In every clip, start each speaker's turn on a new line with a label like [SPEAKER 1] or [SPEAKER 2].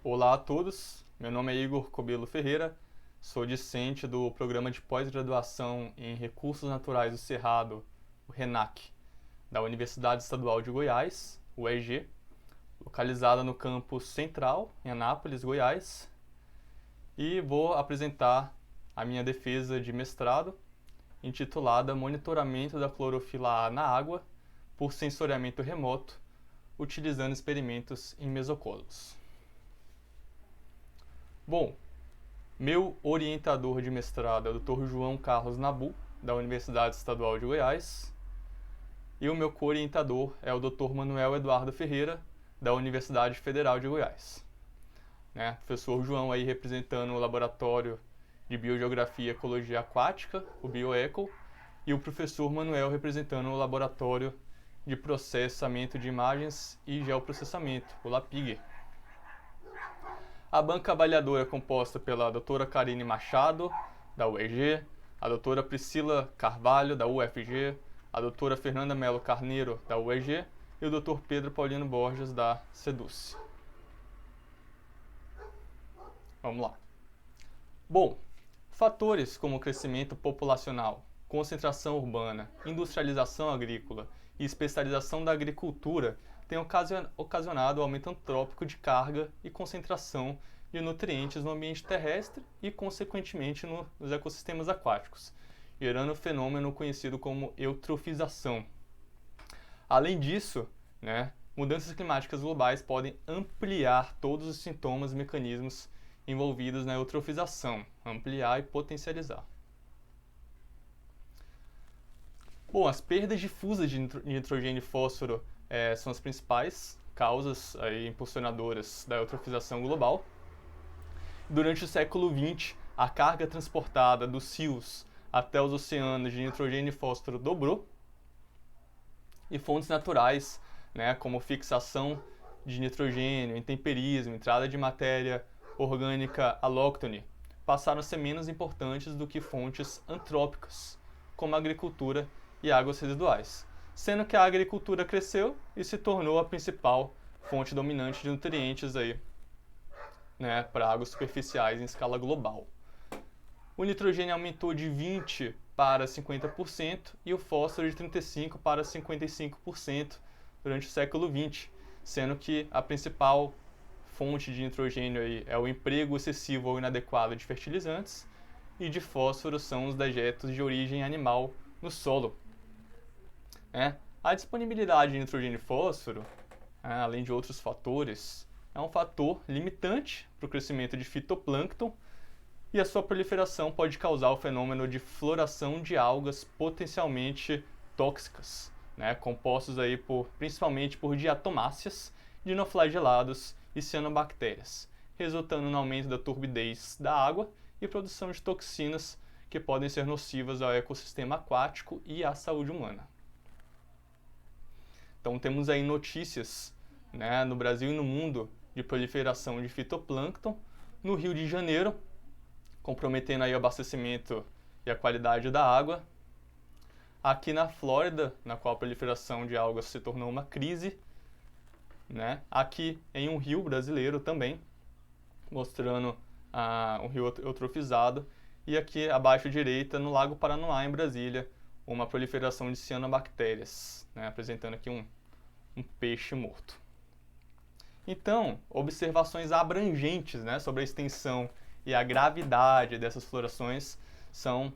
[SPEAKER 1] Olá a todos, meu nome é Igor Cobelo Ferreira, sou discente do Programa de Pós-Graduação em Recursos Naturais do Cerrado, o RENAC, da Universidade Estadual de Goiás, UEG, localizada no campus Central, em Anápolis, Goiás, e vou apresentar a minha defesa de mestrado, intitulada Monitoramento da clorofila A na água por sensoriamento remoto, utilizando experimentos em mesocolos. Bom, meu orientador de mestrado é o Dr. João Carlos Nabu, da Universidade Estadual de Goiás, e o meu co-orientador é o Dr. Manuel Eduardo Ferreira, da Universidade Federal de Goiás. Professor João aí representando o Laboratório de Biogeografia e Ecologia Aquática, o BioEco, e o professor Manuel representando o Laboratório de Processamento de Imagens e Geoprocessamento, o LAPIG. A banca avaliadora é composta pela doutora Karine Machado, da UEG, a doutora Priscila Carvalho, da UFG, a doutora Fernanda Melo Carneiro, da UEG, e o doutor Pedro Paulino Borges, da SEDUC. Vamos lá. Bom, fatores como crescimento populacional, concentração urbana, industrialização agrícola e especialização da agricultura têm ocasionado o aumento antrópico de carga e concentração de nutrientes no ambiente terrestre e, consequentemente, nos ecossistemas aquáticos, gerando o fenômeno conhecido como eutrofização. Além disso, mudanças climáticas globais podem ampliar todos os sintomas e mecanismos envolvidos na eutrofização, ampliar e potencializar. Bom, as perdas difusas de nitrogênio e fósforo são as principais causas impulsionadoras da eutrofização global. Durante o século XX, a carga transportada dos rios até os oceanos de nitrogênio e fósforo dobrou, e fontes naturais, como fixação de nitrogênio, intemperismo, entrada de matéria orgânica alóctone, passaram a ser menos importantes do que fontes antrópicas, como a agricultura e águas residuais, sendo que a agricultura cresceu e se tornou a principal fonte dominante de nutrientes para águas superficiais em escala global. O nitrogênio aumentou de 20% para 50% e o fósforo de 35% para 55% durante o século XX, sendo que a principal fonte de nitrogênio é o emprego excessivo ou inadequado de fertilizantes, e de fósforo são os dejetos de origem animal no solo. A disponibilidade de nitrogênio e fósforo, além de outros fatores, é um fator limitante para o crescimento de fitoplâncton, e a sua proliferação pode causar o fenômeno de floração de algas potencialmente tóxicas, compostos principalmente por diatomáceas, dinoflagelados e cianobactérias, resultando no aumento da turbidez da água e produção de toxinas que podem ser nocivas ao ecossistema aquático e à saúde humana. Então temos aí notícias no Brasil e no mundo de proliferação de fitoplâncton no Rio de Janeiro, comprometendo aí o abastecimento e a qualidade da água. Aqui na Flórida, na qual a proliferação de algas se tornou uma crise, aqui em um rio brasileiro também, mostrando um rio eutrofizado, e aqui abaixo à direita, no Lago Paranoá, em Brasília, uma proliferação de cianobactérias, apresentando aqui um peixe morto. Então, observações abrangentes sobre a extensão e a gravidade dessas florações são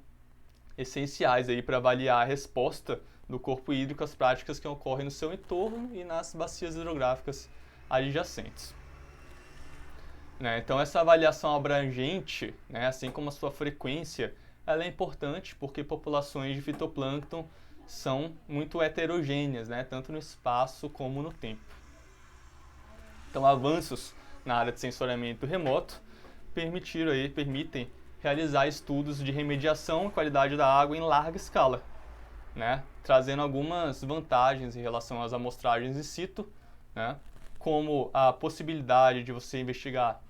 [SPEAKER 1] essenciais para avaliar a resposta do corpo hídrico às práticas que ocorrem no seu entorno e nas bacias hidrográficas adjacentes. Então, essa avaliação abrangente, assim como a sua frequência, ela é importante porque populações de fitoplâncton são muito heterogêneas, tanto no espaço como no tempo. Então, avanços na área de sensoriamento remoto permitem realizar estudos de remediação e qualidade da água em larga escala, trazendo algumas vantagens em relação às amostragens in situ, como a possibilidade de você investigar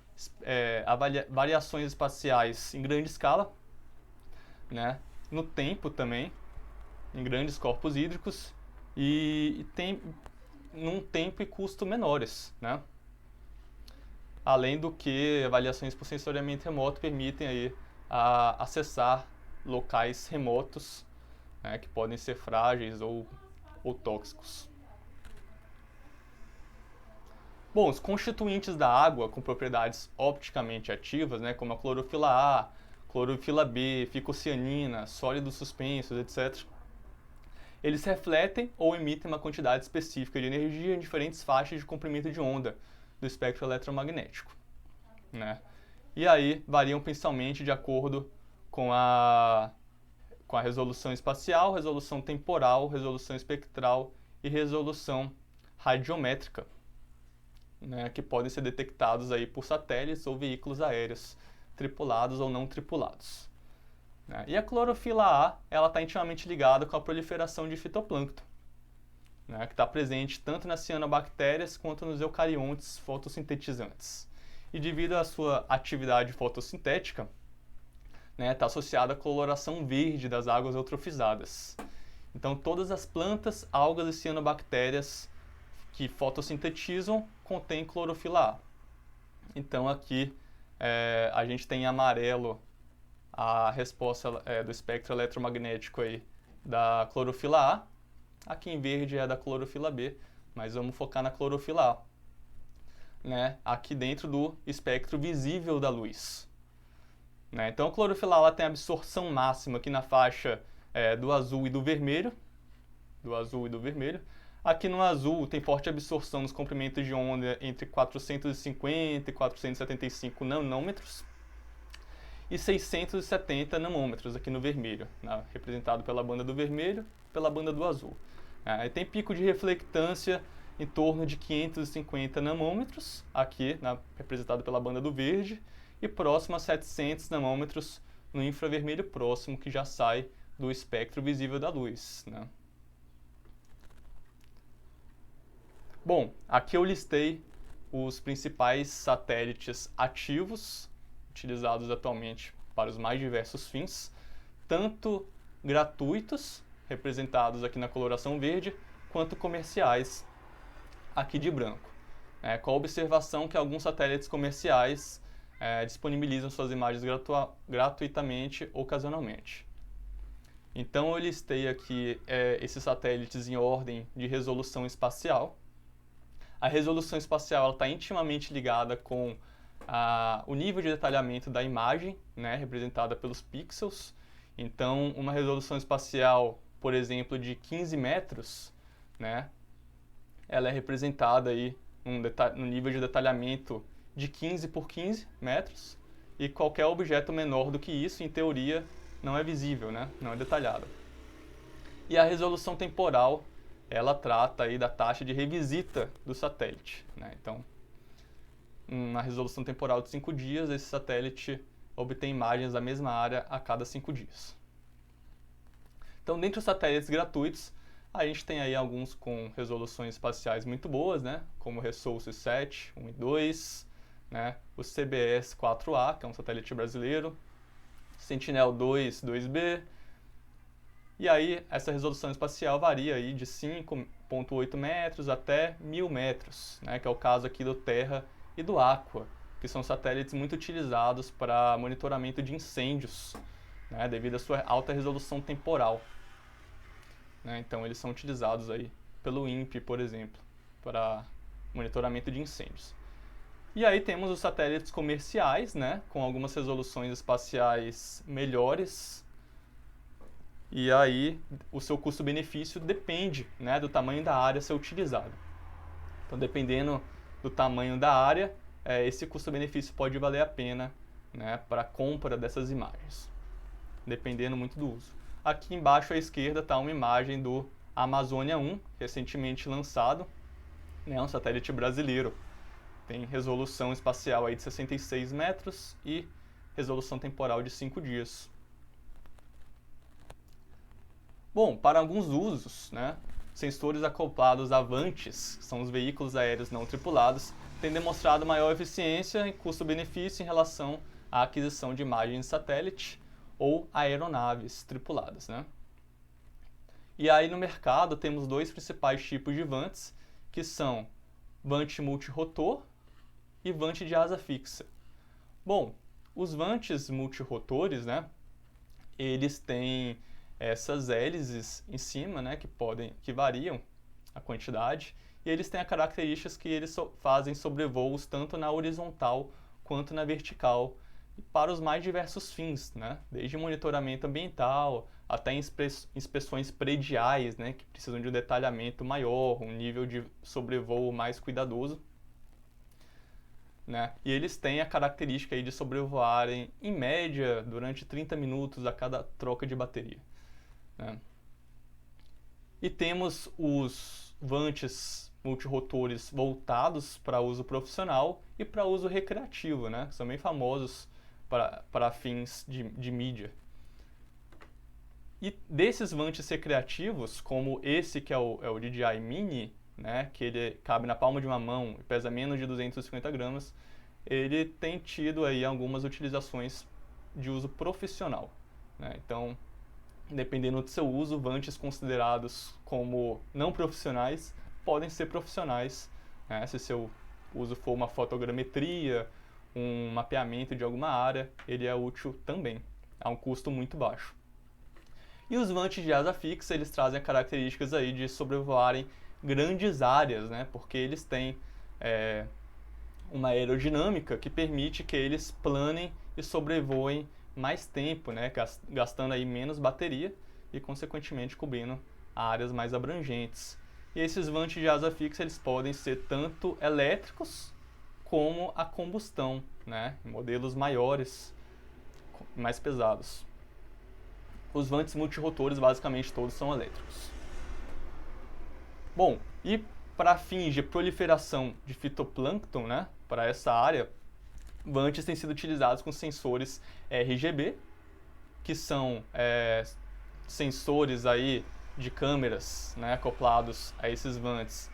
[SPEAKER 1] variações espaciais em grande escala, no tempo também, em grandes corpos hídricos, e num tempo e custo menores, além do que avaliações por sensoriamento remoto permitem aí acessar locais remotos, né, que podem ser frágeis ou tóxicos. Bom, os constituintes da água com propriedades opticamente ativas, né, como a clorofila A, clorofila B, ficocianina, sólidos suspensos, etc., eles refletem ou emitem uma quantidade específica de energia em diferentes faixas de comprimento de onda do espectro eletromagnético, né? E aí variam principalmente de acordo com a resolução espacial, resolução temporal, resolução espectral e resolução radiométrica, né, que podem ser detectados aí por satélites ou veículos aéreos, tripulados ou não tripulados. Né? E a clorofila A, ela está intimamente ligada com a proliferação de fitoplâncton, né, que está presente tanto nas cianobactérias quanto nos eucariontes fotossintetizantes. E devido à sua atividade fotossintética, né, está associada à coloração verde das águas eutrofizadas. Então, todas as plantas, algas e cianobactérias que fotossintetizam contêm clorofila A. Então, aqui a gente tem em amarelo a resposta do espectro eletromagnético aí da clorofila A. Aqui em verde é da clorofila B, mas vamos focar na clorofila A, né, aqui dentro do espectro visível da luz. Né? Então, a clorofila A tem absorção máxima aqui na faixa do azul e do vermelho. Aqui no azul tem forte absorção nos comprimentos de onda entre 450 e 475 nanômetros e 670 nanômetros aqui no vermelho, né? Representado pela banda do vermelho e pela banda do azul. Tem pico de reflectância em torno de 550 nanômetros, aqui representado pela banda do verde, e próximo a 700 nanômetros no infravermelho próximo, que já sai do espectro visível da luz. Né? Bom, aqui eu listei os principais satélites ativos utilizados atualmente para os mais diversos fins, tanto gratuitos, representados aqui na coloração verde, quanto comerciais, aqui de branco. Com a observação que alguns satélites comerciais disponibilizam suas imagens gratuitamente, ocasionalmente. Então eu listei aqui esses satélites em ordem de resolução espacial. A resolução espacial está intimamente ligada com o nível de detalhamento da imagem, né, representada pelos pixels. Então, uma resolução espacial, por exemplo, de 15 metros, né, ela é representada aí num nível de detalhamento de 15 por 15 metros, e qualquer objeto menor do que isso, em teoria, não é visível, né, não é detalhado. E a resolução temporal, ela trata aí da taxa de revisita do satélite, né? Então, na resolução temporal de 5 dias, esse satélite obtém imagens da mesma área a cada 5 dias. Então, dentre os satélites gratuitos, a gente tem aí alguns com resoluções espaciais muito boas, né? Como o Resolve 7, 1 e 2, né? O CBS-4A, que é um satélite brasileiro, Sentinel-2, 2B. E aí, essa resolução espacial varia aí de 5,8 metros até 1.000 metros, né? Que é o caso aqui do Terra e do Aqua, que são satélites muito utilizados para monitoramento de incêndios, né? Devido à sua alta resolução temporal. Né? Então, eles são utilizados aí pelo INPE, por exemplo, para monitoramento de incêndios. E aí temos os satélites comerciais, né? Com algumas resoluções espaciais melhores. E aí o seu custo-benefício depende, né, do tamanho da área a ser utilizado. Então, dependendo do tamanho da área, esse custo-benefício pode valer a pena, né, para a compra dessas imagens, dependendo muito do uso. Aqui embaixo à esquerda está uma imagem do Amazônia 1, recentemente lançado, né, um satélite brasileiro. Tem resolução espacial aí de 66 metros e resolução temporal de 5 dias. Bom, para alguns usos, né, sensores acoplados a Vantes, que são os veículos aéreos não tripulados, têm demonstrado maior eficiência e custo-benefício em relação à aquisição de imagens de satélite ou aeronaves tripuladas. Né? E aí no mercado temos dois principais tipos de Vantes, que são Vante multirotor e vante de asa fixa. Bom, os vantes multirotores, né, eles têm essas hélices em cima, né, que variam a quantidade, e eles têm a característica que eles fazem sobrevoos tanto na horizontal quanto na vertical, para os mais diversos fins, né, desde monitoramento ambiental até inspeções prediais, né, que precisam de um detalhamento maior, um nível de sobrevoo mais cuidadoso. Né? E eles têm a característica aí de sobrevoarem, em média, durante 30 minutos a cada troca de bateria. Né? E temos os vantes multirotores voltados para uso profissional e para uso recreativo, né? Que são bem famosos para fins de mídia. E desses vantes recreativos, como esse que é o DJI Mini, né, que ele cabe na palma de uma mão e pesa menos de 250 gramas, ele tem tido aí algumas utilizações de uso profissional. Né? Então, dependendo do seu uso, vantes considerados como não profissionais podem ser profissionais, né? Se seu uso for uma fotogrametria, um mapeamento de alguma área, ele é útil também, a um custo muito baixo. E os vantes de asa fixa, eles trazem características aí de sobrevoarem grandes áreas, né? Porque eles têm uma aerodinâmica que permite que eles planem e sobrevoem mais tempo, né? Gastando aí menos bateria e, consequentemente, cobrindo áreas mais abrangentes. E esses vantes de asa fixa, eles podem ser tanto elétricos como a combustão, né? Em modelos maiores, mais pesados. Os vantes multirotores, basicamente, todos são elétricos. Bom, e para fins de proliferação de fitoplâncton, né, para essa área, vantes têm sido utilizados com sensores RGB, que são sensores aí de câmeras, né, acoplados a esses vantes,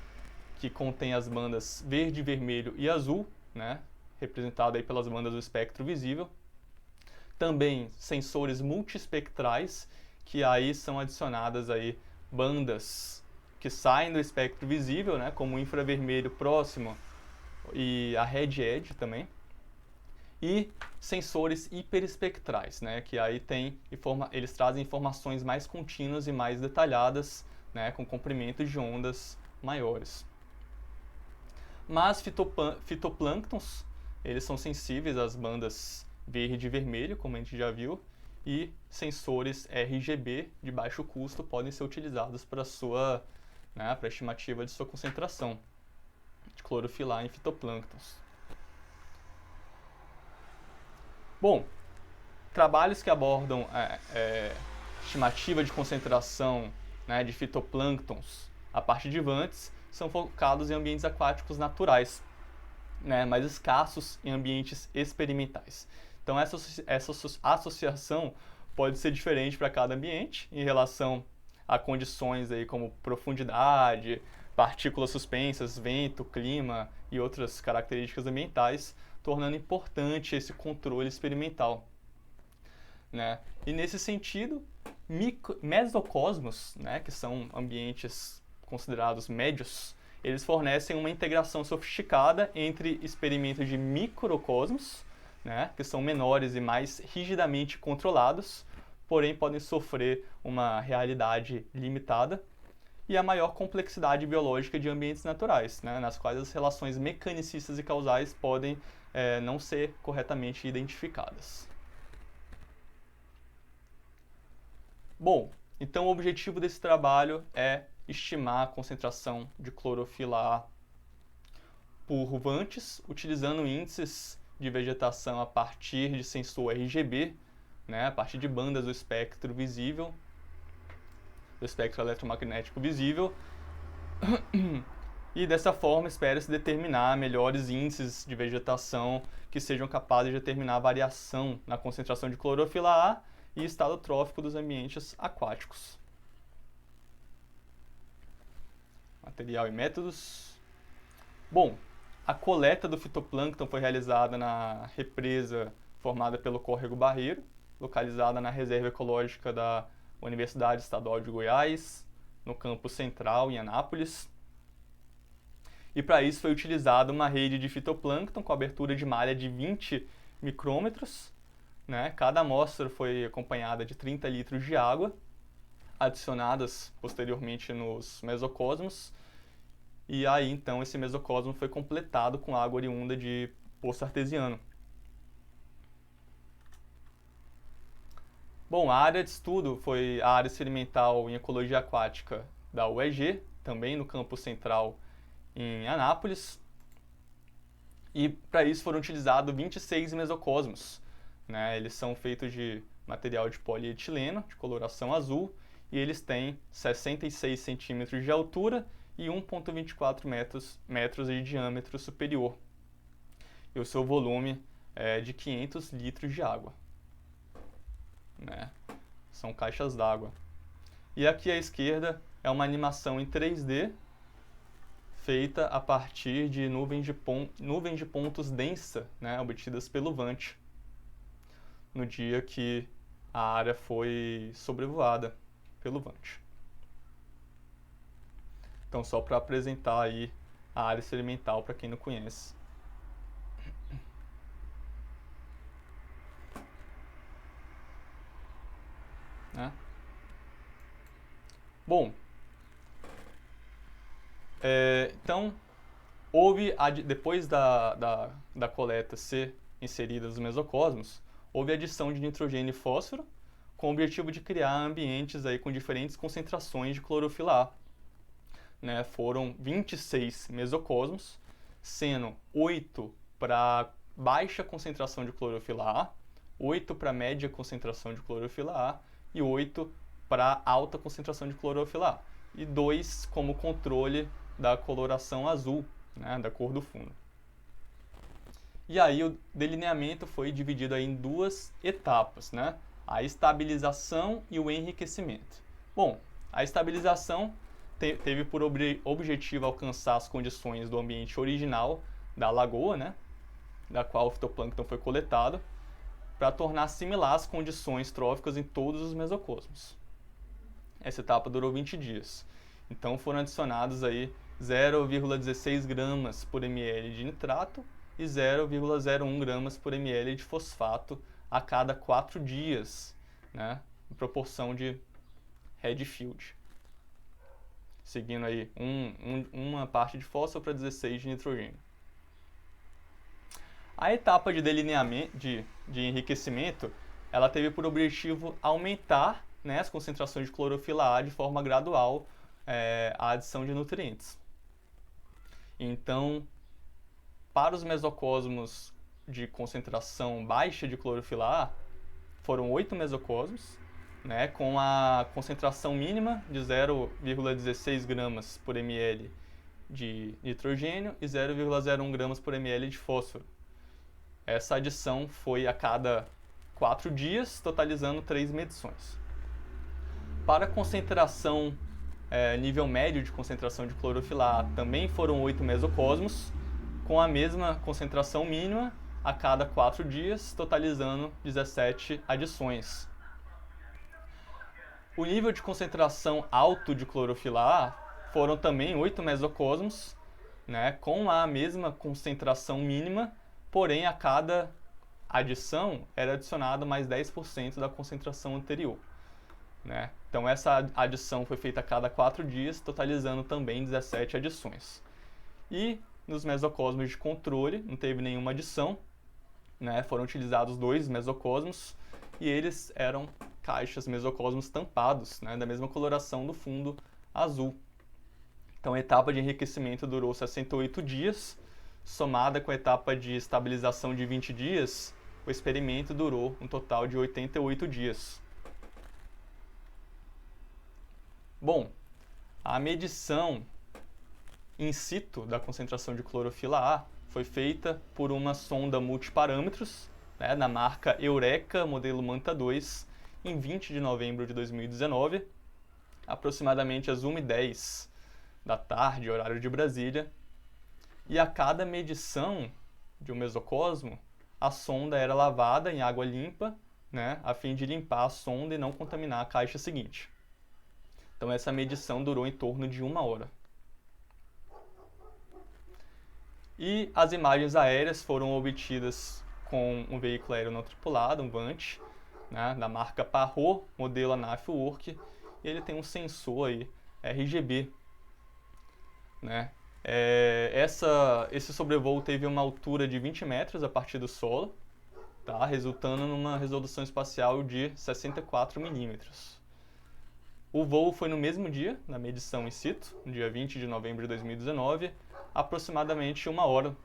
[SPEAKER 1] que contêm as bandas verde, vermelho e azul, né, representado aí pelas bandas do espectro visível. Também sensores multiespectrais, que aí são adicionadas aí bandas que saem do espectro visível, né, como o infravermelho próximo e a Red Edge também. E sensores hiperespectrais, né, que aí eles trazem informações mais contínuas e mais detalhadas, né, com comprimentos de ondas maiores. Mas fitoplânctons, eles são sensíveis às bandas verde e vermelho, como a gente já viu, e sensores RGB de baixo custo podem ser utilizados para a estimativa de sua concentração de clorofila em fitoplânctons. Bom, trabalhos que abordam estimativa de concentração, né, de fitoplânctons a partir de vantes são focados em ambientes aquáticos naturais, né, mais escassos em ambientes experimentais. Então essa associação pode ser diferente para cada ambiente em relação a condições aí como profundidade, partículas suspensas, vento, clima e outras características ambientais, tornando importante esse controle experimental. Né? E nesse sentido, mesocosmos, né, que são ambientes considerados médios, eles fornecem uma integração sofisticada entre experimentos de microcosmos, né, que são menores e mais rigidamente controlados, porém podem sofrer uma realidade limitada, e a maior complexidade biológica de ambientes naturais, né, nas quais as relações mecanicistas e causais podem não ser corretamente identificadas. Bom, então o objetivo desse trabalho é estimar a concentração de clorofila A por vantes, utilizando índices de vegetação a partir de sensor RGB, né, a partir de bandas do espectro visível, do espectro eletromagnético visível, e dessa forma espera-se determinar melhores índices de vegetação que sejam capazes de determinar a variação na concentração de clorofila A e estado trófico dos ambientes aquáticos. Material e métodos. Bom, a coleta do fitoplâncton foi realizada na represa formada pelo Córrego Barreiro, localizada na Reserva Ecológica da Universidade Estadual de Goiás, no campus central, em Anápolis. E para isso foi utilizada uma rede de fitoplâncton com abertura de malha de 20 micrômetros, né? Cada amostra foi acompanhada de 30 litros de água, adicionadas posteriormente nos mesocosmos. E aí, então, esse mesocosmo foi completado com água oriunda de poço artesiano. Bom, a área de estudo foi a área experimental em ecologia aquática da UEG, também no campus central em Anápolis. E para isso foram utilizados 26 mesocosmos, né? Eles são feitos de material de polietileno, de coloração azul, e eles têm 66 centímetros de altura e 1,24 metros de diâmetro superior. E o seu volume é de 500 litros de água, né? São caixas d'água. E aqui à esquerda é uma animação em 3D feita a partir de nuvens de pontos densa, né, obtidas pelo VANT, no dia que a área foi sobrevoada pelo VANT. Então, só para apresentar aí a área experimental para quem não conhece. Né? Bom, então, depois da coleta ser inserida nos mesocosmos, houve adição de nitrogênio e fósforo, com o objetivo de criar ambientes aí com diferentes concentrações de clorofila A. Né? Foram 26 mesocosmos, sendo 8 para baixa concentração de clorofila A, 8 para média concentração de clorofila A e 8 para alta concentração de clorofila A. E 2 como controle da coloração azul, né, da cor do fundo. E aí o delineamento foi dividido aí em duas etapas, né? A estabilização e o enriquecimento. Bom, a estabilização teve por objetivo alcançar as condições do ambiente original da lagoa, né, da qual o fitoplâncton foi coletado, para tornar similar as condições tróficas em todos os mesocosmos. Essa etapa durou 20 dias. Então foram adicionados aí 0,16 gramas por ml de nitrato e 0,01 gramas por ml de fosfato a cada 4 dias, né, em proporção de Redfield. Seguindo aí uma parte de fósforo para 16 de nitrogênio. A etapa de delineamento, de enriquecimento, ela teve por objetivo aumentar, né, as concentrações de clorofila A de forma gradual, a adição de nutrientes. Então, para os mesocosmos de concentração baixa de clorofila A, foram 8 mesocosmos, né, com a concentração mínima de 0,16 gramas por ml de nitrogênio e 0,01 gramas por ml de fósforo. Essa adição foi a cada 4 dias, totalizando 3 medições. Para a concentração, nível médio de concentração de clorofila A, também foram 8 mesocosmos, com a mesma concentração mínima a cada 4 dias, totalizando 17 adições. O nível de concentração alto de clorofila A foram também 8 mesocosmos, né, com a mesma concentração mínima, porém a cada adição era adicionado mais 10% da concentração anterior. Né? Então essa adição foi feita a cada 4 dias, totalizando também 17 adições. E nos mesocosmos de controle não teve nenhuma adição, né? Foram utilizados 2 mesocosmos e eles eram caixas mesocosmos tampados, né, da mesma coloração do fundo azul. Então a etapa de enriquecimento durou 68 dias, somada com a etapa de estabilização de 20 dias, o experimento durou um total de 88 dias. Bom, a medição in situ da concentração de clorofila A foi feita por uma sonda multiparâmetros, né, da marca Eureka, modelo Manta 2, em 20 de novembro de 2019, aproximadamente às 1h10 da tarde, horário de Brasília. E a cada medição de um mesocosmo, a sonda era lavada em água limpa, né, a fim de limpar a sonda e não contaminar a caixa seguinte. Então essa medição durou em torno de 1 hora. E as imagens aéreas foram obtidas com um veículo aéreo não tripulado, um VANT, né, da marca Parrot, modelo ANAF Work, e ele tem um sensor aí RGB, né? Esse sobrevoo teve uma altura de 20 metros a partir do solo, tá? Resultando numa resolução espacial de 64 milímetros. O voo foi no mesmo dia, na medição in situ, no dia 20 de novembro de 2019, aproximadamente 1 hora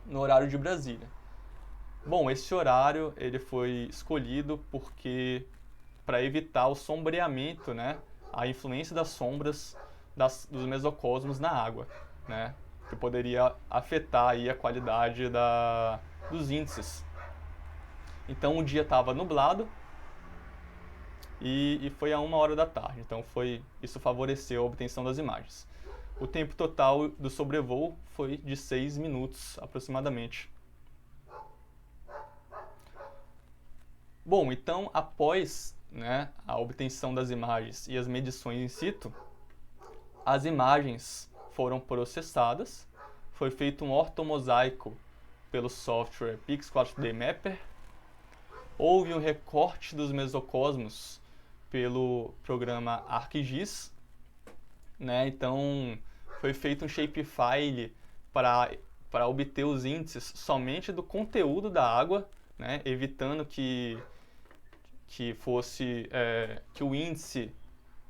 [SPEAKER 1] no horário de Brasília. Bom, esse horário ele foi escolhido porque para evitar o sombreamento, né, a influência das sombras dos mesocosmos na água, né, que poderia afetar aí a qualidade dos índices. Então o dia estava nublado e foi a 1 hora da tarde, então isso favoreceu a obtenção das imagens. O tempo total do sobrevoo foi de 6 minutos aproximadamente. Bom, então após, né, a obtenção das imagens e as medições in situ, as imagens foram processadas, foi feito um ortomosaico pelo software Pix4D Mapper, houve um recorte dos mesocosmos pelo programa ArcGIS, né? Então foi feito um shapefile para obter os índices somente do conteúdo da água, né? Evitando que o índice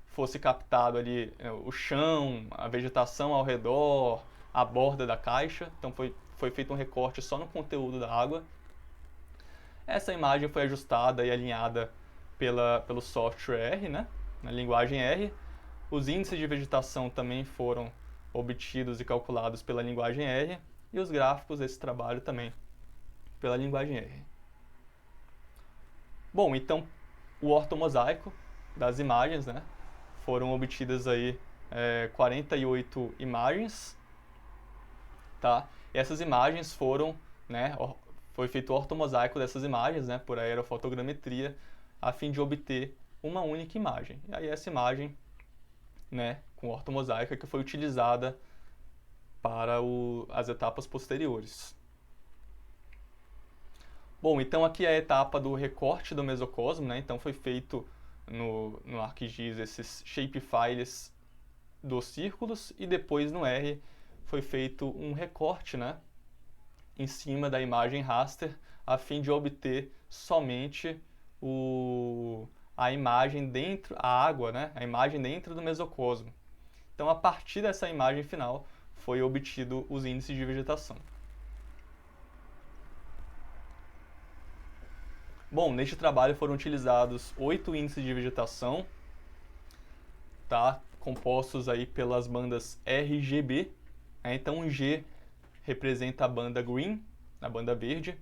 [SPEAKER 1] fosse captado ali, o chão, a vegetação ao redor, a borda da caixa. Então foi feito um recorte só no conteúdo da água. Essa imagem foi ajustada e alinhada pelo software R, né, na linguagem R. Os índices de vegetação também foram obtidos e calculados pela linguagem R, e os gráficos desse trabalho também pela linguagem R. Bom, então o ortomosaico das imagens, né, foram obtidas aí 48 imagens, tá? E essas imagens foram, né, foi feito o ortomosaico dessas imagens, né, por aerofotogrametria, a fim de obter uma única imagem. E aí essa imagem, né, com ortomosaico, que foi utilizada para as etapas posteriores. Bom, então aqui é a etapa do recorte do mesocosmo, né? Então foi feito no ArcGIS esses shapefiles dos círculos, e depois no R foi feito um recorte, né, em cima da imagem raster, a fim de obter somente a imagem dentro, a água, né, a imagem dentro do mesocosmo. Então, a partir dessa imagem final, foi obtido os índices de vegetação. Bom, neste trabalho foram utilizados 8 índices de vegetação, tá, compostos aí pelas bandas RGB. Então, o G representa a banda green, a banda verde,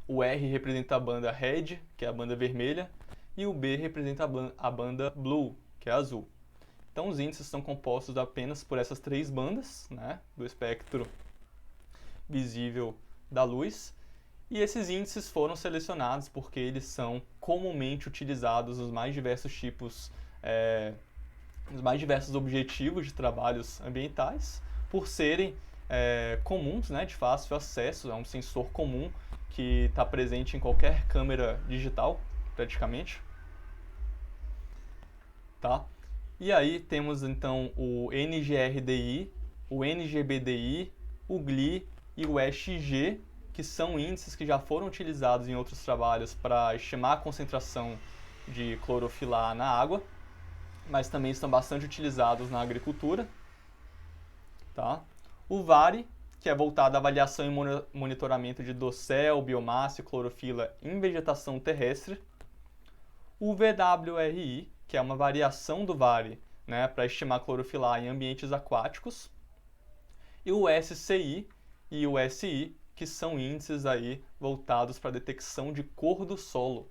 [SPEAKER 1] o R representa a banda red, que é a banda vermelha, e o B representa a banda blue, que é a azul. Então, os índices são compostos apenas por essas 3 bandas, né, do espectro visível da luz, e esses índices foram selecionados porque eles são comumente utilizados nos mais diversos tipos, nos mais diversos objetivos de trabalhos ambientais, por serem comuns, né, de fácil acesso. É um sensor comum que está presente em qualquer câmera digital, praticamente. Tá? E aí temos então o NGRDI, o NGBDI, o GLI e o ESG, que são índices que já foram utilizados em outros trabalhos para estimar a concentração de clorofila A na água, mas também estão bastante utilizados na agricultura. Tá? O VARI, que é voltado à avaliação e monitoramento de dossel, biomassa e clorofila em vegetação terrestre. O VWRI, que é uma variação do VARI, né, para estimar clorofila em ambientes aquáticos. E o SCI e o SI, que são índices aí voltados para a detecção de cor do solo,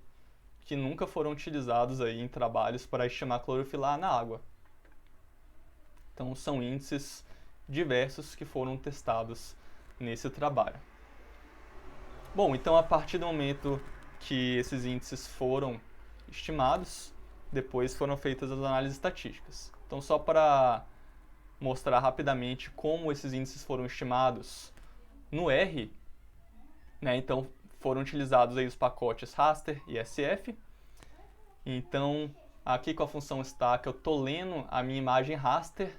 [SPEAKER 1] que nunca foram utilizados aí em trabalhos para estimar clorofila na água. Então, são índices diversos que foram testados nesse trabalho. Bom, então a partir do momento que esses índices foram estimados, depois foram feitas as análises estatísticas. Então, só para mostrar rapidamente como esses índices foram estimados No R, né, então foram utilizados aí os pacotes raster e SF. Então, aqui com a função stack eu estou lendo a minha imagem raster,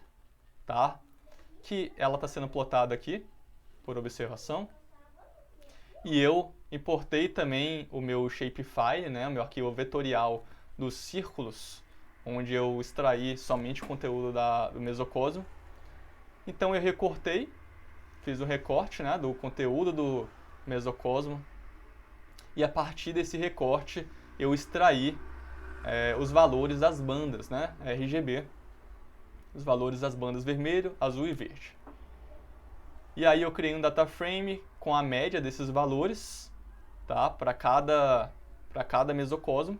[SPEAKER 1] tá? Que ela está sendo plotada aqui, por observação. E eu importei também o meu shapefile, né, o meu arquivo vetorial dos círculos, onde eu extraí somente o conteúdo do mesocosmo. Então eu recortei, fiz o recorte, né, do conteúdo do mesocosmo, e a partir desse recorte eu extraí os valores das bandas, né, RGB, os valores das bandas vermelho, azul e verde. E aí eu criei um data frame com a média desses valores, tá, para cada mesocosmo.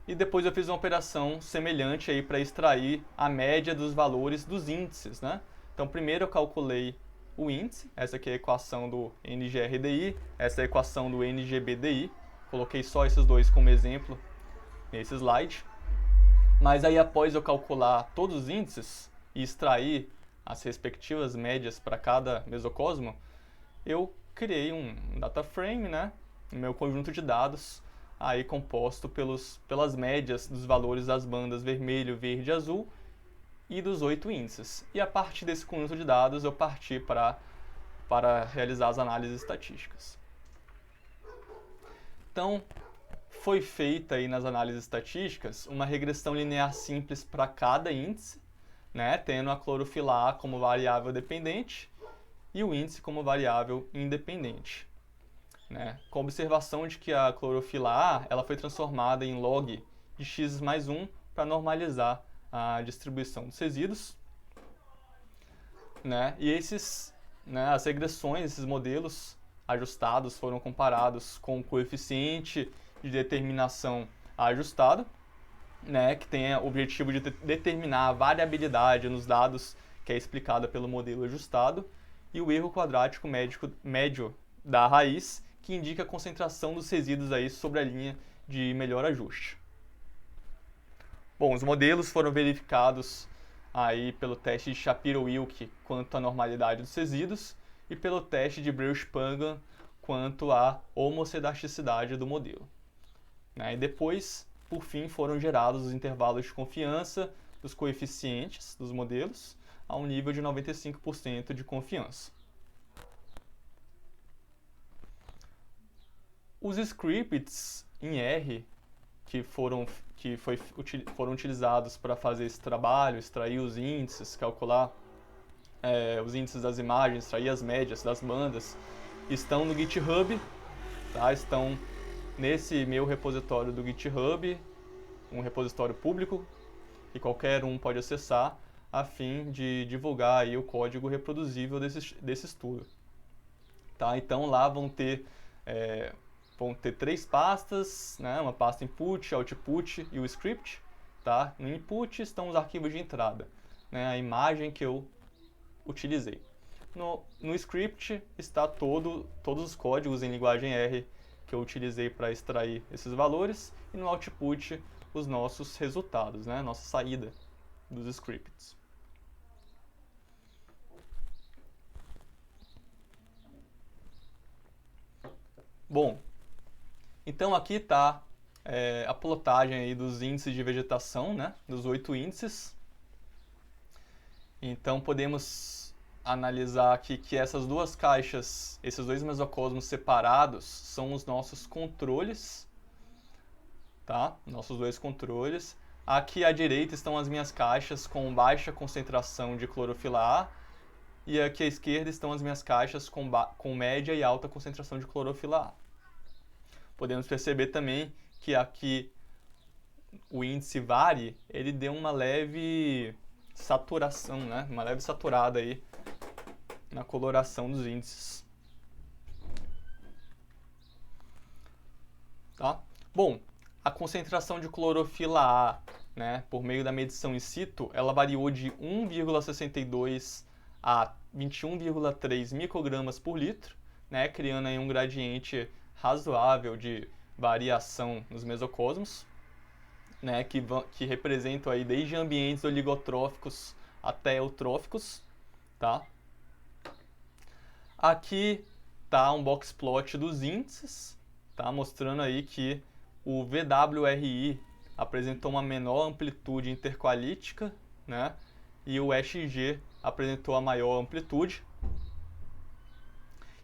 [SPEAKER 1] E depois eu fiz uma operação semelhante aí para extrair a média dos valores dos índices, né? Então primeiro eu calculei o índice, essa aqui é a equação do NGRDI, essa é a equação do NGBDI. Coloquei só esses dois como exemplo nesse slide. Mas aí após eu calcular todos os índices e extrair as respectivas médias para cada mesocosmo, eu criei um data frame, né, no meu conjunto de dados, aí composto pelas médias dos valores das bandas vermelho, verde e azul e dos 8 índices. E a partir desse conjunto de dados eu parti para realizar as análises estatísticas. Então, foi feita aí nas análises estatísticas uma regressão linear simples para cada índice, né, tendo a clorofila A como variável dependente e o índice como variável independente, né, com a observação de que a clorofila A ela foi transformada em log de x mais 1 para normalizar a distribuição dos resíduos, né, e as regressões, esses modelos ajustados foram comparados com o coeficiente de determinação ajustado, né, que tem o objetivo de determinar a variabilidade nos dados que é explicada pelo modelo ajustado, e o erro quadrático médio da raiz, que indica a concentração dos resíduos aí sobre a linha de melhor ajuste. Bom, os modelos foram verificados aí pelo teste de Shapiro-Wilk quanto à normalidade dos resíduos e pelo teste de Breusch-Pagan quanto à homocedasticidade do modelo, né, e depois, por fim, foram gerados os intervalos de confiança dos coeficientes dos modelos a um nível de 95% de confiança. Os scripts em R que foram utilizados para fazer esse trabalho, extrair os índices, calcular os índices das imagens, extrair as médias das bandas, estão no GitHub, tá? Estão nesse meu repositório do GitHub, um repositório público, que qualquer um pode acessar, a fim de divulgar aí o código reproduzível desse estudo. Tá? Então lá vão ter 3 pastas, né? Uma pasta input, output e o script. Tá? No input estão os arquivos de entrada, né? A imagem que eu utilizei. No script está todos os códigos em linguagem R que eu utilizei para extrair esses valores, e no output os nossos resultados, né? Nossa saída dos scripts. Bom, então aqui está a plotagem aí dos índices de vegetação, né? Dos 8 índices. Então podemos analisar aqui que essas duas caixas, esses dois mesocosmos separados, são os nossos controles, tá? Nossos dois controles. Aqui à direita estão as minhas caixas com baixa concentração de clorofila A, e aqui à esquerda estão as minhas caixas com média e alta concentração de clorofila A. Podemos perceber também que aqui o índice VARI, ele deu uma leve saturação, né? Uma leve saturada aí na coloração dos índices. Tá? Bom, a concentração de clorofila A, né, por meio da medição in situ, ela variou de 1,62 a 21,3 microgramas por litro, né, criando aí um gradiente razoável de variação nos mesocosmos, né, que representam aí desde ambientes oligotróficos até eutróficos, tá? Aqui tá um box plot dos índices, tá mostrando aí que o VWRI apresentou uma menor amplitude interqualítica, né? E o SG apresentou a maior amplitude.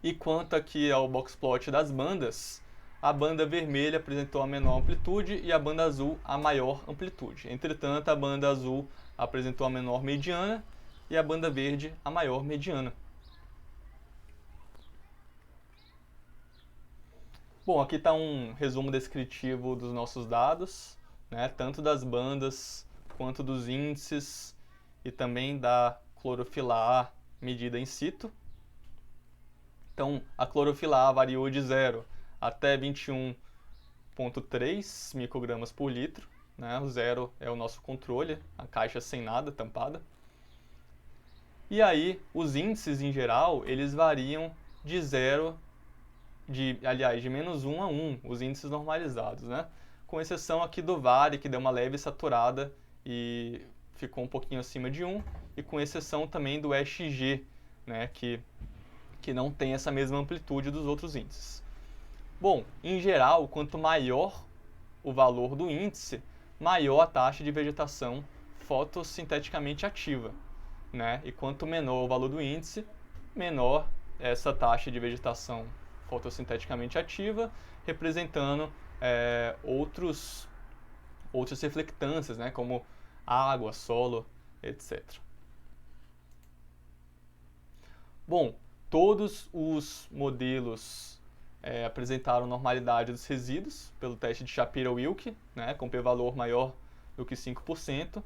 [SPEAKER 1] E quanto aqui ao box plot das bandas, a banda vermelha apresentou a menor amplitude e a banda azul a maior amplitude. Entretanto, a banda azul apresentou a menor mediana e a banda verde a maior mediana. Bom, aqui está um resumo descritivo dos nossos dados, né, tanto das bandas quanto dos índices e também da clorofila A medida in situ. Então, a clorofila A variou de 0 até 21,3 microgramas por litro. Né? O 0 é o nosso controle, a caixa sem nada, tampada. E aí, os índices em geral, eles variam de 0, de menos 1 a 1, os índices normalizados, né? Com exceção aqui do VARI, que deu uma leve saturada e ficou um pouquinho acima de 1, e com exceção também do SG, né? Que não tem essa mesma amplitude dos outros índices. Bom, em geral, quanto maior o valor do índice, maior a taxa de vegetação fotossinteticamente ativa, né? E quanto menor o valor do índice, menor essa taxa de vegetação fotossinteticamente ativa, representando outras reflectâncias, né? Como água, solo, etc. Bom, todos os modelos apresentaram normalidade dos resíduos pelo teste de Shapiro-Wilk, né, com p-valor maior do que 5%,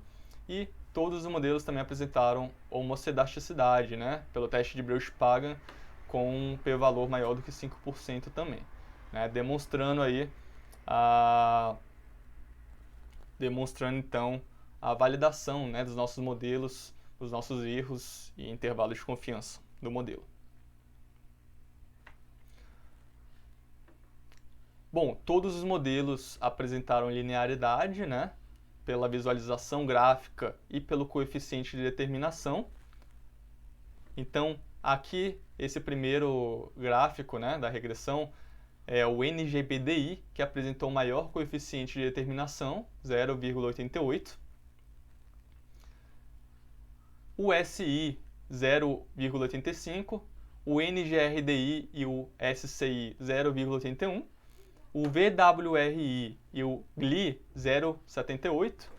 [SPEAKER 1] e todos os modelos também apresentaram homocedasticidade, né, pelo teste de Breusch-Pagan, com p-valor maior do que 5% também, né, demonstrando então a validação, né, dos nossos modelos, dos nossos erros e intervalos de confiança do modelo. Bom, todos os modelos apresentaram linearidade, né, pela visualização gráfica e pelo coeficiente de determinação. Então, aqui, esse primeiro gráfico, né, da regressão é o NGBDI, que apresentou o maior coeficiente de determinação, 0,88. O SI, 0,85. O NGRDI e o SCI, 0,81. O VWRI e o GLI 0,78,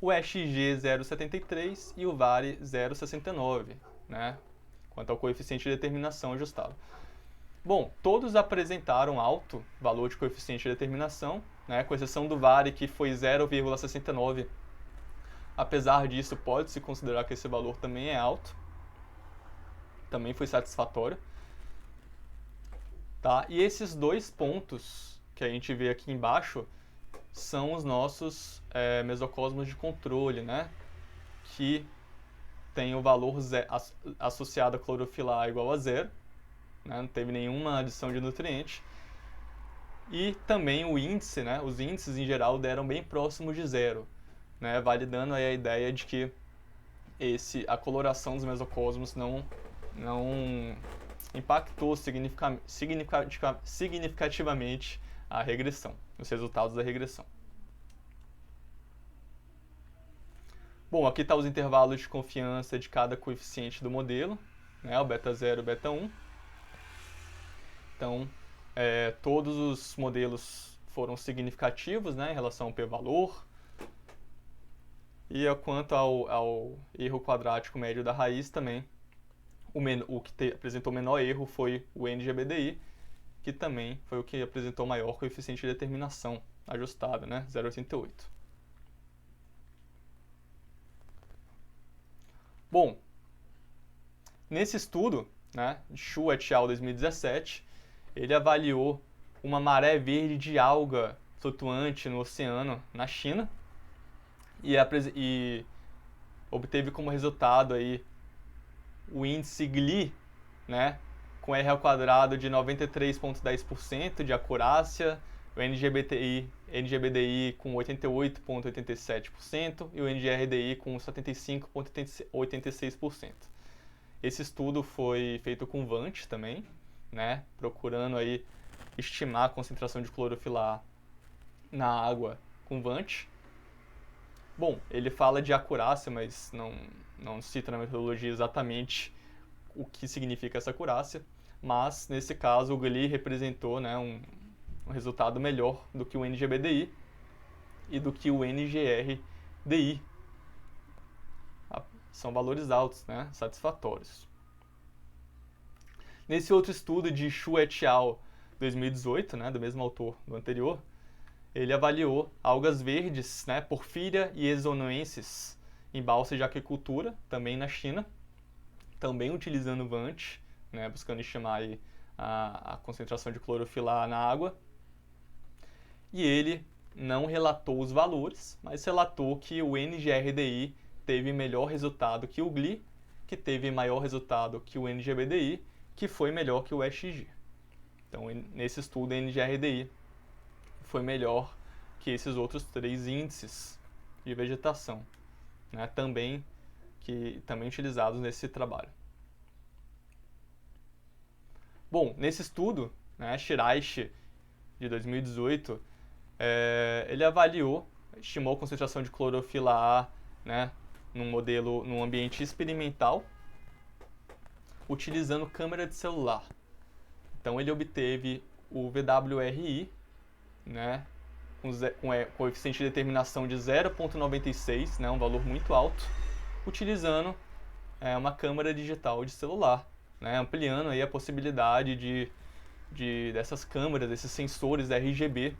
[SPEAKER 1] o SG 0,73 e o VARI 0,69, né? Quanto ao coeficiente de determinação ajustado. Bom, todos apresentaram alto valor de coeficiente de determinação, né? Com exceção do VARI, que foi 0,69. Apesar disso, pode-se considerar que esse valor também é alto. Também foi satisfatório. Tá? E esses dois pontos que a gente vê aqui embaixo são os nossos mesocosmos de controle, né? Que tem o valor associado à clorofila A igual a 0, né? Não teve nenhuma adição de nutriente. E também o índice, né? Os índices em geral deram bem próximos de 0, né? Validando aí a ideia de que a coloração dos mesocosmos não impactou significativamente a regressão, os resultados da regressão. Bom, aqui está os intervalos de confiança de cada coeficiente do modelo, né, o beta 0 e o beta 1. Então, todos os modelos foram significativos, né, em relação ao p-valor. E quanto ao erro quadrático médio da raiz também, o que apresentou menor erro foi o NGBDI, que também foi o que apresentou maior coeficiente de determinação ajustada, né, 0,88. Bom, nesse estudo, né, Xu et al. 2017, ele avaliou uma maré verde de alga flutuante no oceano na China e obteve como resultado aí o índice GLI, né, com R ao quadrado de 93,10% de acurácia, o NGBDI com 88,87% e o NGRDI com 75,86%. Esse estudo foi feito com VANT também, né, procurando aí estimar a concentração de clorofila A na água com VANT. Bom, ele fala de acurácia, mas não cita na metodologia exatamente o que significa essa acurácia, mas nesse caso o GLI representou, né, um resultado melhor do que o NGBDI e do que o NGRDI. São valores altos, né, satisfatórios. Nesse outro estudo de Xu et al. 2018, né, do mesmo autor do anterior, ele avaliou algas verdes, né, Porphyria e Exonoensis, em balsas de aquicultura, também na China, também utilizando VANT, né, buscando estimar aí a concentração de clorofila na água. E ele não relatou os valores, mas relatou que o NGRDI teve melhor resultado que o GLI, que teve maior resultado que o NGBDI, que foi melhor que o EXG. Então, nesse estudo, a NGRDI foi melhor que esses outros 3 índices de vegetação, né, também utilizados nesse trabalho. Bom, nesse estudo, né, Shiraishi, de 2018, ele estimou a concentração de clorofila A, né, num ambiente experimental, utilizando câmera de celular. Então ele obteve o VWRI, né, com coeficiente de determinação de 0,96, né, um valor muito alto, utilizando uma câmera digital de celular, né, ampliando aí a possibilidade dessas câmeras, desses sensores RGB,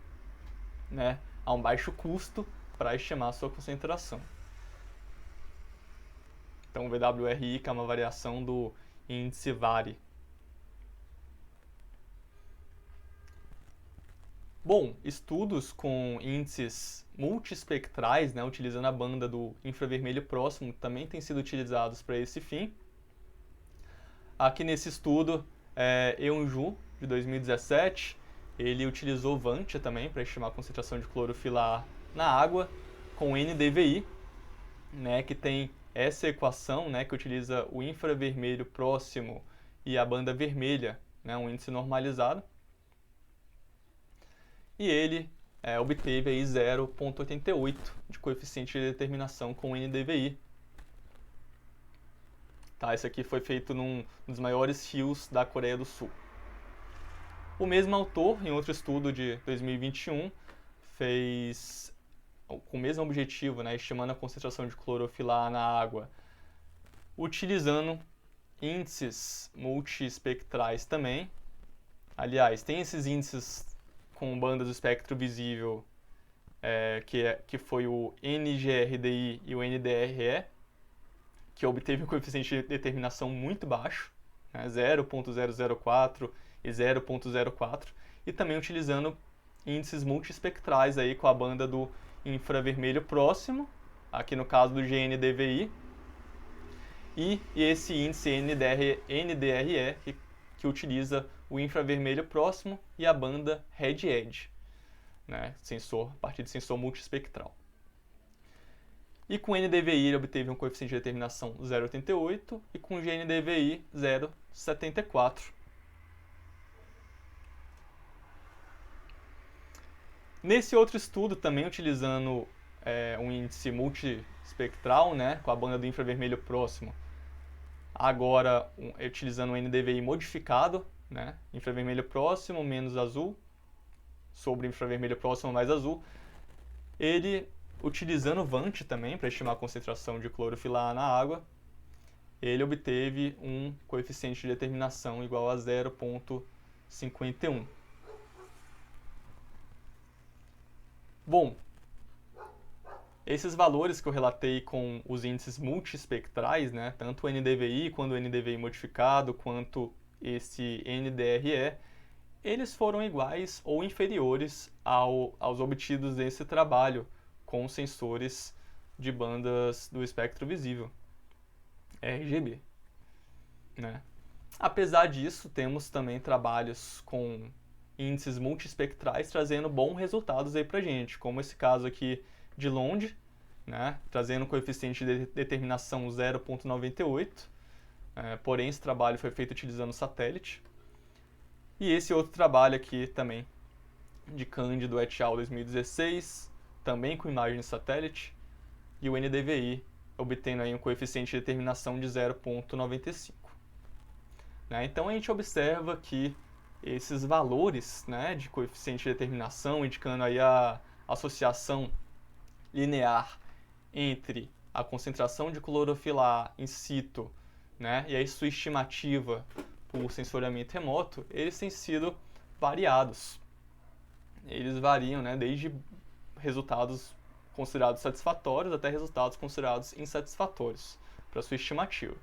[SPEAKER 1] né, a um baixo custo para estimar a sua concentração. Então o VWRI, que é uma variação do índice VARI. Bom, estudos com índices multiespectrais, né, utilizando a banda do infravermelho próximo, também têm sido utilizados para esse fim. Aqui nesse estudo, Eunju, de 2017, ele utilizou VANT também para estimar a concentração de clorofila A na água, com NDVI, né, que tem essa equação, né, que utiliza o infravermelho próximo e a banda vermelha, né, um índice normalizado. E ele obteve aí 0,88 de coeficiente de determinação com NDVI. Tá, esse aqui foi feito num dos maiores rios da Coreia do Sul. O mesmo autor, em outro estudo de 2021, fez com o mesmo objetivo, né, estimando a concentração de clorofila A na água, utilizando índices multiespectrais também. Aliás, tem esses índices com bandas do espectro visível, que foi o NGRDI e o NDRE, que obteve um coeficiente de determinação muito baixo, né, 0,004 e 0,04, e também utilizando índices multiespectrais aí com a banda do infravermelho próximo, aqui no caso do GNDVI, e esse índice NDRE, que utiliza o infravermelho próximo e a banda Red Edge, né, a partir de sensor multiespectral. E com NDVI ele obteve um coeficiente de determinação 0,88 e com GNDVI 0,74. Nesse outro estudo, também utilizando um índice multiespectral, né, com a banda do infravermelho próximo, agora utilizando um NDVI modificado, né, infravermelho próximo menos azul, sobre infravermelho próximo mais azul, ele, utilizando VANT também para estimar a concentração de clorofila A na água, ele obteve um coeficiente de determinação igual a 0,51. Bom, esses valores que eu relatei com os índices multiespectrais, né, tanto o NDVI quanto o NDVI modificado, quanto esse NDRE, eles foram iguais ou inferiores aos obtidos nesse trabalho com sensores de bandas do espectro visível, RGB, né? Apesar disso, temos também trabalhos com índices multiespectrais trazendo bons resultados aí pra gente, como esse caso aqui de Lond, né, trazendo um coeficiente de determinação 0,98, porém esse trabalho foi feito utilizando satélite. E esse outro trabalho aqui também, de Cândido et al. 2016, também com imagem de satélite, e o NDVI obtendo aí um coeficiente de determinação de 0,95. Né? Então a gente observa que esses valores, né, de coeficiente de determinação, indicando aí a associação linear entre a concentração de clorofila A in situ, né, e a sua estimativa por sensoriamento remoto, eles têm sido variados. Eles variam, né, desde resultados considerados satisfatórios até resultados considerados insatisfatórios para sua estimativa.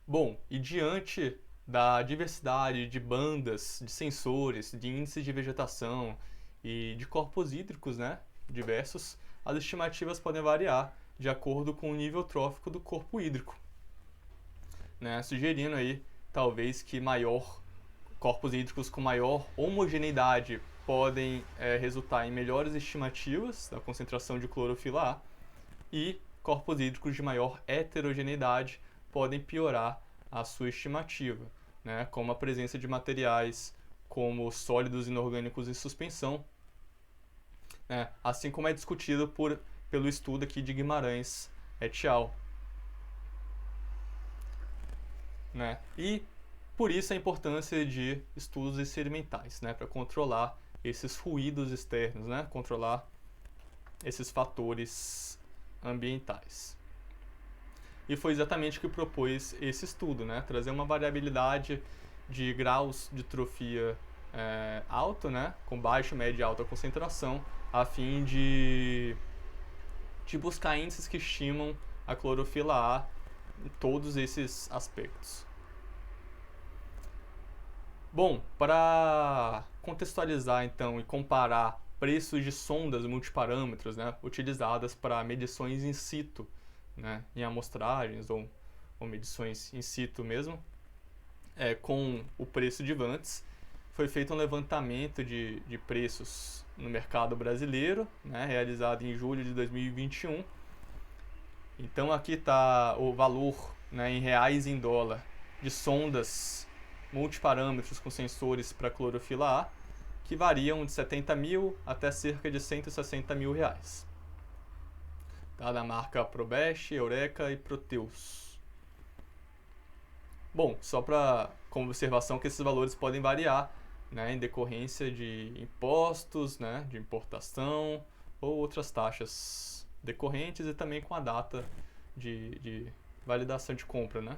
[SPEAKER 1] Bom, e diante da diversidade de bandas, de sensores, de índices de vegetação e de corpos hídricos, né, diversos, as estimativas podem variar de acordo com o nível trófico do corpo hídrico, né, sugerindo aí talvez que corpos hídricos com maior homogeneidade podem resultar em melhores estimativas da concentração de clorofila A e corpos hídricos de maior heterogeneidade podem piorar a sua estimativa, né, como a presença de materiais como sólidos inorgânicos em suspensão, né, assim como é discutido pelo estudo aqui de Guimarães et al. Né? E por isso a importância de estudos experimentais, né, para controlar esses ruídos externos, né, controlar esses fatores ambientais. E foi exatamente o que propôs esse estudo, né, trazer uma variabilidade de graus de trofia alto, né, com baixa, média e alta concentração, a fim de buscar índices que estimam a clorofila A em todos esses aspectos. Bom, para contextualizar então e comparar preços de sondas multiparâmetros, né, utilizadas para medições in situ, né, em amostragens ou medições in situ mesmo, com o preço de Vantes, foi feito um levantamento de preços no mercado brasileiro, né, realizado em julho de 2021. Então aqui está o valor, né, em reais e em dólar de sondas multiparâmetros com sensores para clorofila A, que variam de 70 mil até cerca de 160 mil reais. Tá? Da marca Probest, Eureka e Proteus. Bom, só como observação que esses valores podem variar, né, em decorrência de impostos, né, de importação ou outras taxas decorrentes e também com a data de validação de compra, né?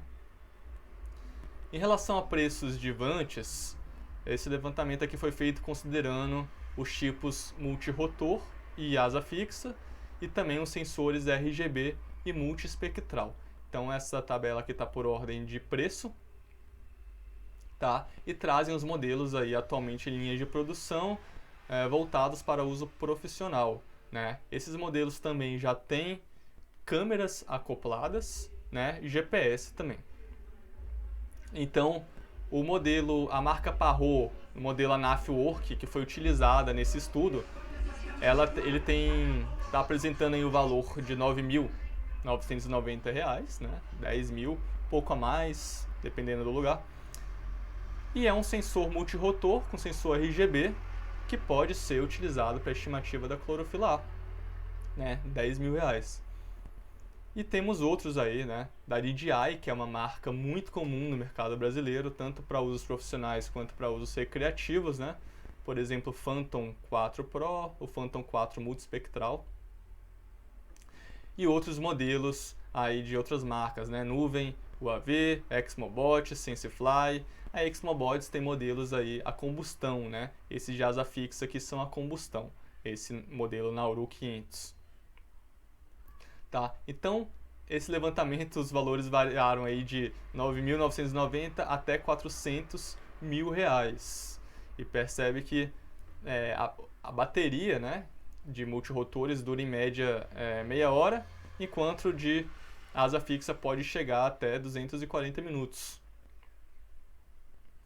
[SPEAKER 1] Em relação a preços de Vantes, esse levantamento aqui foi feito considerando os tipos multirotor e asa fixa e também os sensores RGB e multiespectral. Então essa tabela aqui está por ordem de preço, tá? E trazem os modelos aí atualmente em linhas de produção voltados para uso profissional, né? Esses modelos também já têm câmeras acopladas, né? E GPS também. Então, a marca Parrot, o modelo Anaf Work, que foi utilizada nesse estudo, ele está apresentando aí o valor de R$ 9.990, né? 10 mil, pouco a mais, dependendo do lugar. E é um sensor multirotor com sensor RGB que pode ser utilizado para a estimativa da clorofila A, né? 10 mil reais. E temos outros aí, né, da DJI, que é uma marca muito comum no mercado brasileiro, tanto para usos profissionais quanto para usos recreativos, né? Por exemplo, o Phantom 4 Pro, o Phantom 4 Multispectral. E outros modelos aí de outras marcas, né? Nuvem, UAV, Exmobot, Sensefly. A Exmobot tem modelos aí a combustão, né? Esses de asa fixa que são a combustão. Esse modelo Nauru 500. Tá? Então, esse levantamento, os valores variaram aí de 9.990 até 400 mil reais. E percebe que a bateria, né, de multirotores dura em média meia hora, enquanto de asa fixa pode chegar até 240 minutos.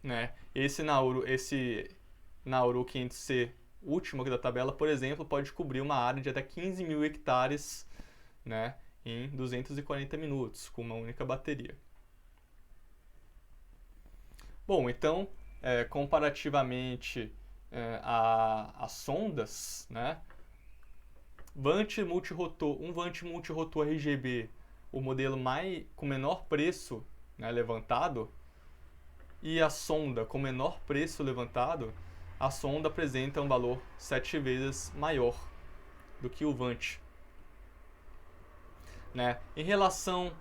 [SPEAKER 1] Né? Esse Nauru 500C último aqui da tabela, por exemplo, pode cobrir uma área de até 15 mil hectares, né, em 240 minutos, com uma única bateria. Bom, então, comparativamente às sondas, né, um Vant multirotor RGB, o modelo com menor preço, né, levantado, e a sonda com menor preço levantado, a sonda apresenta um valor 7 vezes maior do que o Vant. Né? Em relação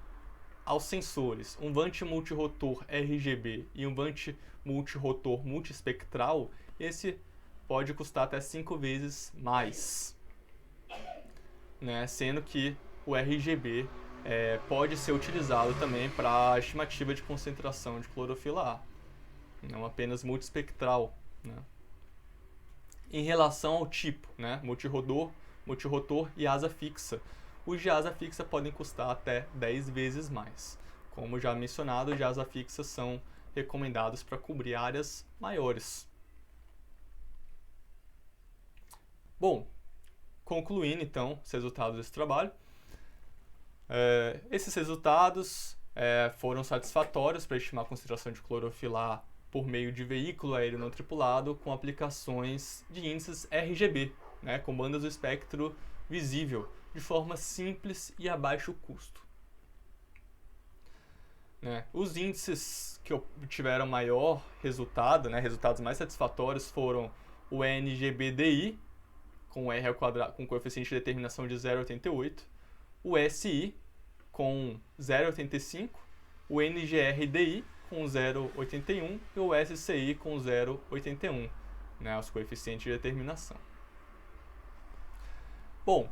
[SPEAKER 1] aos sensores, um Vant multirotor RGB e um Vant multirotor multiespectral, esse pode custar até 5 vezes mais, né? Sendo que o RGB pode ser utilizado também para a estimativa de concentração de clorofila A, não apenas multiespectral, né? Em relação ao tipo, né? multirotor e asa fixa. Os de asa fixa podem custar até 10 vezes mais. Como já mencionado, os de asa fixa são recomendados para cobrir áreas maiores. Bom, concluindo então os resultados desse trabalho, esses resultados foram satisfatórios para estimar a concentração de clorofila A por meio de veículo aéreo não tripulado com aplicações de índices RGB, né, com bandas do espectro visível, de forma simples e a baixo custo. Né? Os índices que obtiveram maior resultado, né, resultados mais satisfatórios, foram o NGBDI, com R ao quadrado, com coeficiente de determinação de 0,88, o SI, com 0,85, o NGRDI, com 0,81 e o SCI com 0,81, né, os coeficientes de determinação. Bom,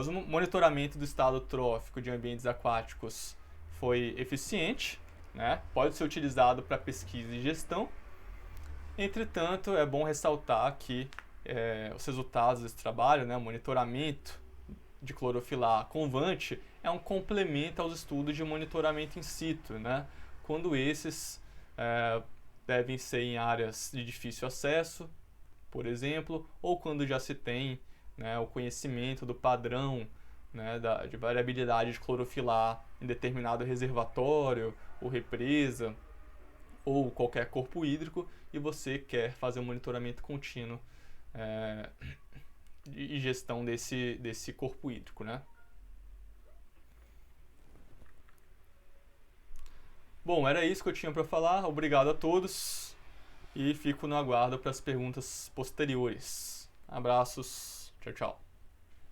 [SPEAKER 1] o monitoramento do estado trófico de ambientes aquáticos foi eficiente, né, pode ser utilizado para pesquisa e gestão. Entretanto, é bom ressaltar que os resultados desse trabalho, né, o monitoramento de clorofila A com Vant, é um complemento aos estudos de monitoramento in situ, né, quando esses devem ser em áreas de difícil acesso, por exemplo, ou quando já se tem, né, o conhecimento do padrão, né, de variabilidade de clorofila A em determinado reservatório ou represa ou qualquer corpo hídrico, e você quer fazer um monitoramento contínuo e gestão desse corpo hídrico, né? Bom, era isso que eu tinha para falar. Obrigado a todos e fico no aguardo para as perguntas posteriores. Abraços, tchau, tchau.